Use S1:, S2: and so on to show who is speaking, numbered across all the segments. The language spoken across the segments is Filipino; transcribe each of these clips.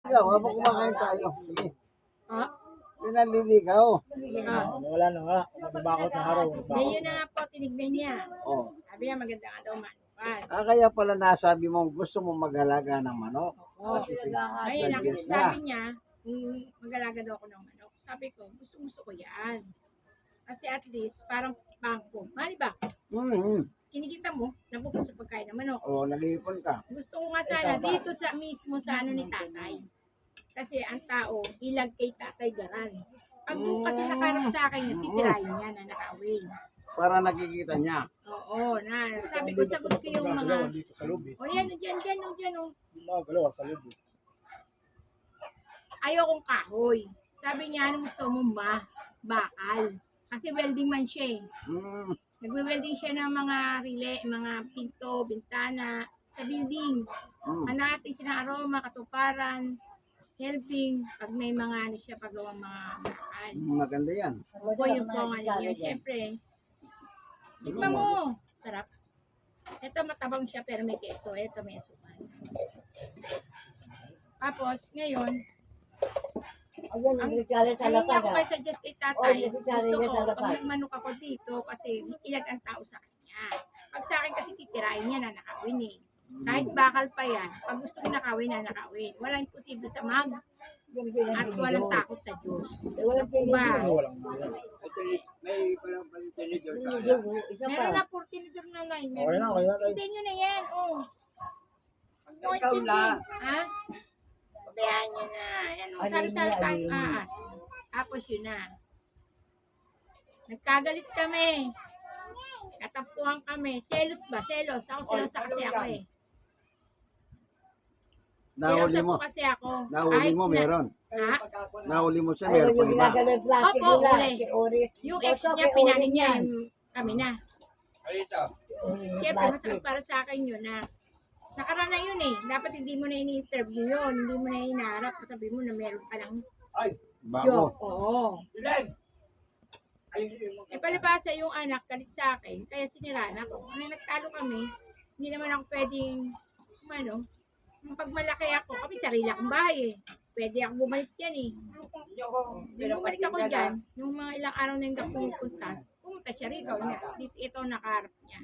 S1: Ikaw, habang kumakain tayo. Sige.
S2: Ah,
S1: Pinaliligaw.
S3: Wala na nga. Mababakot na araw.
S2: Ngayon na nga po, tinignan niya.
S1: Oh.
S2: Sabi niya, maganda nga daw manukan.
S1: Kaya pala nasabi mo gusto mo mag-alaga ng manok.
S2: Oo.
S1: Kasi
S2: Ngayon, ang
S1: suggest
S2: sabi niya, mag-alaga daw ako ng manok. Sabi ko, gusto ko yan. Kasi at least, parang bangko. Mali ba? Kinikita mo, nabukas sa pagkain ng manok.
S1: Oo, nag-iipon ka.
S2: Gusto ko nga sana dito sa mismo sa ano ni tatay. Kasi ang tao, ilag kay tatay garan. Pag doon kasi nakarap sa akin, titirahin niya na nakawin.
S1: Para nakikita niya.
S2: Oo, sabi ko, sagot ko yung mga,
S3: Dito sa loob eh.
S2: o yan, dyan, o.
S3: Yung mga galawa sa loob eh.
S2: Ayaw kong kahoy. Sabi niya, ano gusto mo bakal. Kasi welding man siya eh. Nagwe-welding siya ng mga mga pinto, bintana, sa building. Hanatin siya ng aroma, katuparan, helping, pag may mga ano siya, pagawang mga bakal.
S1: Maganda yan.
S2: Opo, yung po nga niya. Siyempre, tikman mo. Sarap. Ito matabang siya pero may keso. Ito may asukan. Tapos, ngayon, hindi ako kayo suggest kay tatay. Gusto ko, pag nagmanok ako dito, kasi ilag ang tao sa kanya. Pag sa akin kasi titirahin niya na nakawin eh. Kahit bakal pa yan, pag gusto ko nakawin na nakawin. Walang imposible sa mag. At walang takot sa Diyos. Diba? Meron na 14 liter na line.
S3: Okay na, okay na.
S2: Isa nyo na yan. Oh. Pag nyo itindig. Ha? Pabayaan nyo na. Yan, sari-sari tayo. Tapos yun na. Nagkagalit kami. Natampuhan kami. Selos ba? Selos. Ako selosa kasi ako eh.
S1: Nahuli mo.
S2: Kasi ako.
S1: Nahuli mo, meron.
S2: Ha?
S1: Nahuli mo siya, meron pang iba.
S2: Opo, uli. Yung ex niya, pinanin niya yung kami na. Siyempre, masakit para sa akin yun na nakaraan na yun eh. Dapat hindi mo na ini-interview yun. Hindi mo na inaharap. Sabi mo na meron pa lang
S1: Bago.
S2: Oo. Palibasa yung anak, galit sa akin. Kaya siniraan ako. Kung nagtalo kami, hindi naman ako pwedeng, pag malaki ako, kami sarili akong bahay eh. Pwede ako bumalik yan eh. Bumalik ako dyan, yung mga ilang araw na hindi ako pumunta siya rito. Ito nakaharap niya.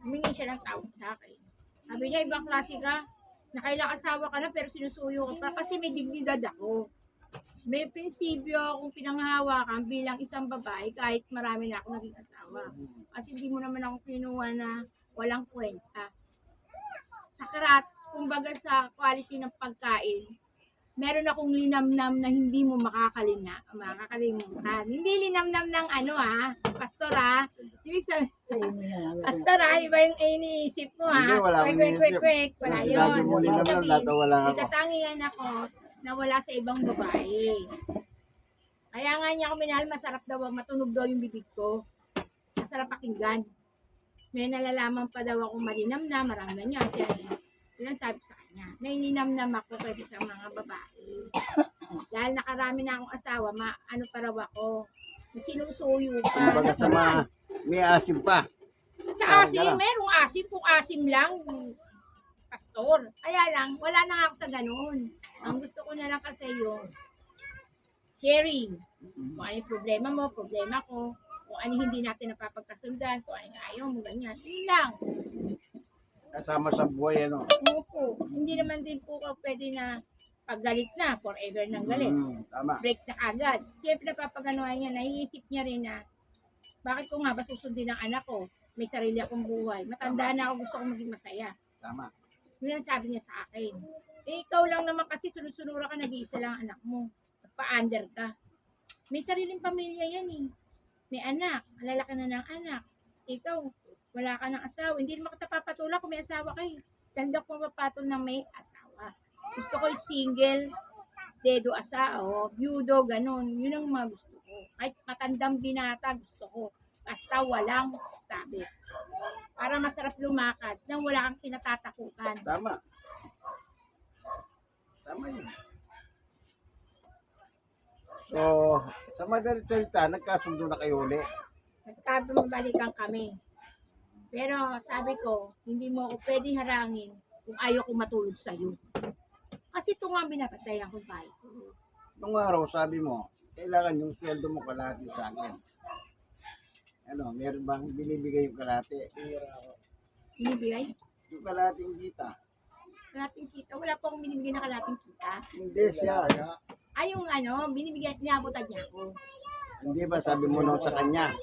S2: Humingi siya ng tawag sa akin. Sabi niya, ibang klase ka. Nakailang asawa ka na pero sinusuyo ko pa kasi may dignidad ako. May prinsipyo akong pinanghahawakan bilang isang babae kahit marami na akong naging asawa. Kasi hindi mo naman ako kinuha na walang kwenta. Sa kumbaga sa quality ng pagkain, meron akong linamnam na hindi mo makakalimutan. Hindi linamnam ng pastor Ibig sabihin, pastor iba yung iniisip mo
S1: Hindi, wala akong iniisip.
S2: Wala yun.
S1: Sinabi mo linamnam, natawa lang
S2: May
S1: ako.
S2: katangian ako na wala sa ibang babae. Kaya nga niya ako minahal, masarap daw, matunog daw yung bibig ko. Masarap pakinggan. May nalalaman pa daw akong malinamnam, marami ganyan. Yun ang sabi sa kanya. Naininamnam ako kasi sa mga babae. Dahil nakarami na akong asawa, ano pa raw ako. Sinusuyo pa.
S1: Kumbaga sa may asim pa.
S2: Sa asim, merong asim. Kung asim lang, pastor. Kaya lang, wala na nga ako sa ganun. Ang gusto ko na lang kasi yung sharing. Kung ano yung problema ko. Kung ano hindi natin napapagkasundan, kung ano yung ayaw mo, ganyan. Yun lang.
S1: Kasama sa buhay, ano?
S2: Opo. Hindi naman din po pwede na paggalit na, forever nang galit.
S1: Tama.
S2: Break na agad. Siyempre napapaganoan niya, naiisip niya rin na, bakit ko nga ba susundin ang anak ko? May sarili akong buhay. Matanda na ako, gusto kong maging masaya.
S1: Tama.
S2: Yun ang sabi niya sa akin. Ikaw lang naman kasi sunod-sunura ka, nag-iisa lang ang anak mo. Pa-under ka. May sariling pamilya yan eh. May anak, lalaki na ng anak. Ikaw, wala ka ng asawa. Hindi naman kita papatula kung may asawa kayo. Tanda ko mapatol na may asawa. Gusto ko yung single, dedo asawa, byudo, ganun. Yun ang mga gusto ko. Kahit matandang binata, gusto ko. Basta walang sabi. Para masarap lumakad nang wala kang kinatatakutan.
S1: Tama. Tama yun. So, sa madalit salita, nagkasundo na kayo uli.
S2: Nagkabalikan kami. Pero sabi ko, hindi mo ako pwedeng harangin kung ayaw ko matulog sa'yo. Kasi ito nga ang binapatayan ko bahay ko.
S1: Nung araw, sabi mo, kailangan yung sweldo mo kalahati sa akin. Ano, meron bang binibigay yung kalahati?
S2: Binibigay?
S1: Yung kalahating kita.
S2: Kalating kita. Wala po akong binibigay na kalating kita.
S1: Hindi siya.
S2: Ay, yung ano, binibigyan, niyabutan niya ako.
S1: Hindi ba sabi mo nung sa kanya,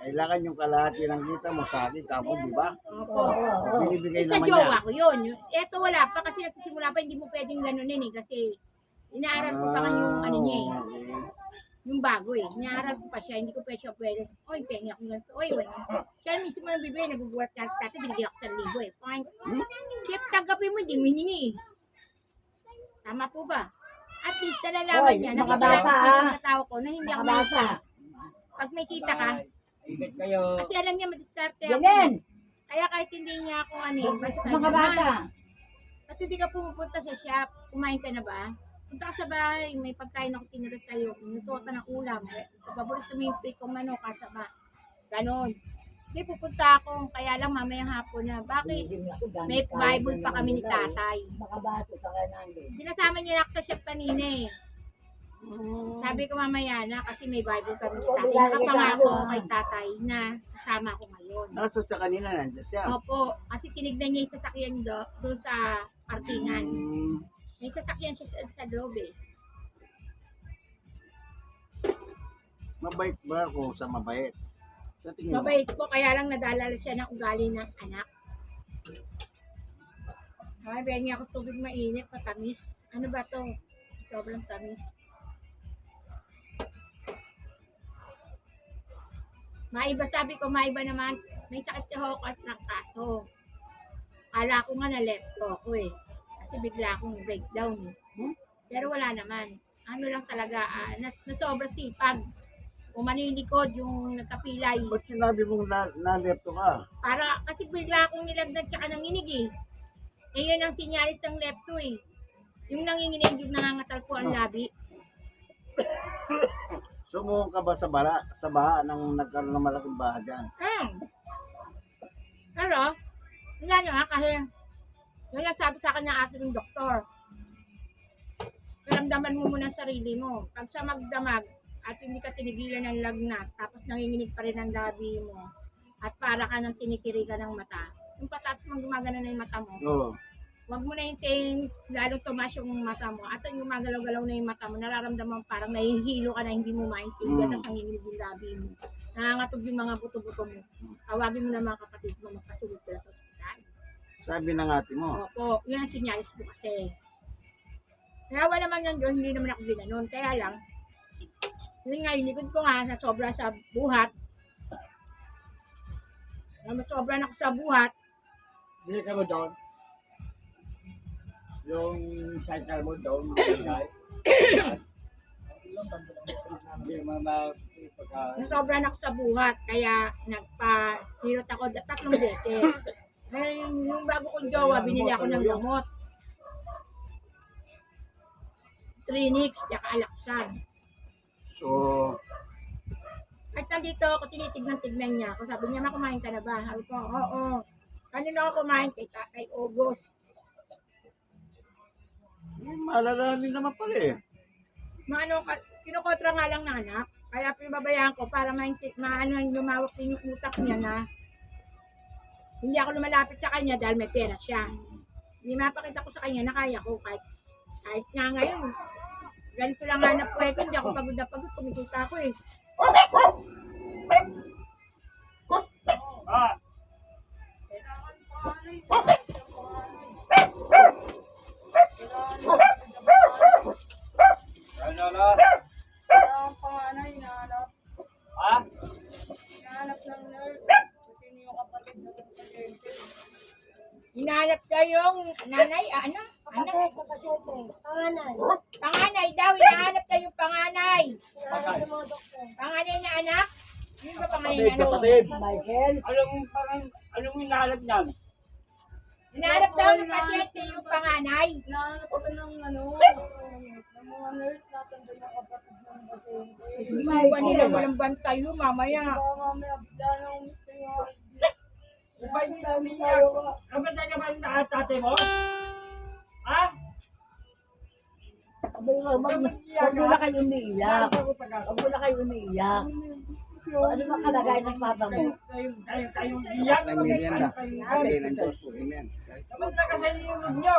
S1: kailangan yung kalahati ng kita mo sa akin, kapo, di ba?
S2: Opo.
S1: Binibigay
S2: Sa
S1: naman
S2: jowa
S1: niya.
S2: ko yun. Eto wala pa kasi nagsisimula pa, hindi mo pwedeng ganunin eh. Kasi inaaral ko pa nga yung ano niya eh.
S1: Okay.
S2: Yung bago eh. Inaaral ko pa siya, hindi ko pa siya pwede. Oy, pengi ako ganito. Oy, wala. Siya mismo nang bibigay, nag-work ka sa tatay, binigyan ako 1,000 eh. Fine. Chef, tanggapin mo, hindi mo hiningi eh. Tama po ba? At least nalalaman niya,
S4: mga
S2: nakikilala
S4: bata,
S2: sa mga tao ko na hindi ako
S4: Mga bata.
S2: mayroon. Pag may kita ka,
S3: Ingat kayo.
S2: kasi alam niya madiskarte ako.
S4: Ganun.
S2: Kaya kahit hindi niya ako ano eh, basta sabi
S4: Mga
S2: niya,
S4: bata.
S2: "Ma, at hindi ka pumupunta sa shop, kumain ka na ba? Punta ka sa bahay, may pagkain ako tinira sa'yo, minuto ka ng ulam, paborito mo yung prito manok at saba." Ganon. Hindi, pupunta ako, kaya lang mamayang hapon na. Bakit? May Bible pa kami ni tatay.
S4: Makabaso sa kanan din.
S2: Sinasama niya na ako sa shop kanina eh. Sabi ko mamaya na kasi may Bible kami ni tatay. Nakapangako ako kay tatay na kasama ko ngayon.
S1: Kaso sa kanina, nandiyan siya.
S2: Opo, kasi tinignan niya yung sasakyan doon sa parkingan. May sasakyan siya sa loob eh.
S1: Mabait ba ako sa mabait? Sa tingin mo?
S2: Mabait po, kaya lang nadalala siya ng ugali ng anak. Ay, bigyan niya ako tubig mainit, matamis. Ano ba to? Sobrang tamis. Maiba, sabi ko, maiba naman. May sakit si Hokas ng kaso. Kala ko nga na-lepto ako eh. Kasi bigla akong breakdown eh. Pero wala naman. Ano lang talaga, nasobra sipag. Umanilikod yung nagkapilay.
S1: Ba't sinabi mong na-lepto ka?
S2: Para, kasi bigla akong nilagnat tsaka nanginig eh. Eh yun ang sinyalis ng lepto eh. Yung nanginginig, yung nangangatal po ang labi.
S1: Sumuong ka ba sa baha nang nagkaroon ng malaking baha dyan?
S2: Pero, wala nga kasi, yun ang sabi sa akin ng ating doktor. Karamdaman mo muna sarili mo. Pag sa magdamag, at hindi ka tinigilan ng lagnat, tapos nanginginig pa rin ang labi mo, at para ka nang tinikirikan ng mata, yung pataas mong gumagana na yung mata mo,
S1: Oo.
S2: huwag mo na hintayin lalong tumas yung mata mo, at yung gumagalaw-galaw na yung mata mo, nararamdaman parang nahihilo ka na hindi mo maintindihan, at nanginginig yung labi mo. Nangangatog yung mga buto-buto mo. Tawagin mo na mga kapatid mo, magpasulog ka sa ospital.
S1: Sabi ng ate mo.
S2: Opo, yun ang sinyalis mo kasi. Kaya wala naman ng Diyos, hindi naman ako ginanon. Kaya lang, yun nga, yung likod ko nga, sa sobra sa buhat. Sobra na ako sa buhat.
S3: Bili ka mo doon. Yung cycle mo doon. Hindi mo
S2: Nasobra na ako sa buhat. Kaya nagpa-hirot ako 3 beses. Ngayon, yung bago kong jowa, binili ako ng gamot. Trinix, tsaka Alaxan.
S1: So,
S2: At nandito ako, tinitignan niya ako. Sabi niya, "Ma, kumain ka na ba?" Sabi ko, "Oo." Kanina ako kumain kay August.
S1: malalalim naman pala eh.
S2: Kinukontra nga lang ng anak. Kaya pinababayaan ko para lumawak din yung utak niya na hindi ako lumalapit sa kanya dahil may pera siya. Hindi mapakita ko sa kanya na kaya ko kahit nga ngayon. Ganito lang nga na pwede, hindi ako pagod na pagod, kumikita ako eh.
S3: Ano na?
S5: Ang panganay, hinahanap.
S3: Ha?
S5: Hinahanap ng nurse. Kasi yung kapatid ng pasyente.
S2: Hinahanap ka yung nanay, ano? Anak?
S4: Panganan.
S2: Panganay daw, hinahanap ka yung panganay.
S4: Panganan ng mga doktor.
S2: Panganay na anak? Ano ba panganay
S1: Kapatid,
S2: na anak?
S1: kapatid.
S4: Michael.
S3: Anong hinahanap niyan?
S2: Hinahanap daw ng pasyente yung panganay.
S5: Hinahanap ko ng ng mga nurse. Nasaan doon yung kapatid ng pasyente.
S2: Iiwan nila, walang bantay yun mamaya.
S5: Baka mamaya bigla nang tingnan.
S3: Ba't hindi namin yan? Kapag na naman nakatate mo? Ha?
S4: Wag mo na kayo umiiyak. Wag mo na kayo umiiyak. Ano ba kalagayan ng papa mo?
S3: Kayong iyak.
S1: At ang merienda. Kasi ng Diyos. Amen.
S3: Samantaga sa inyo nyo.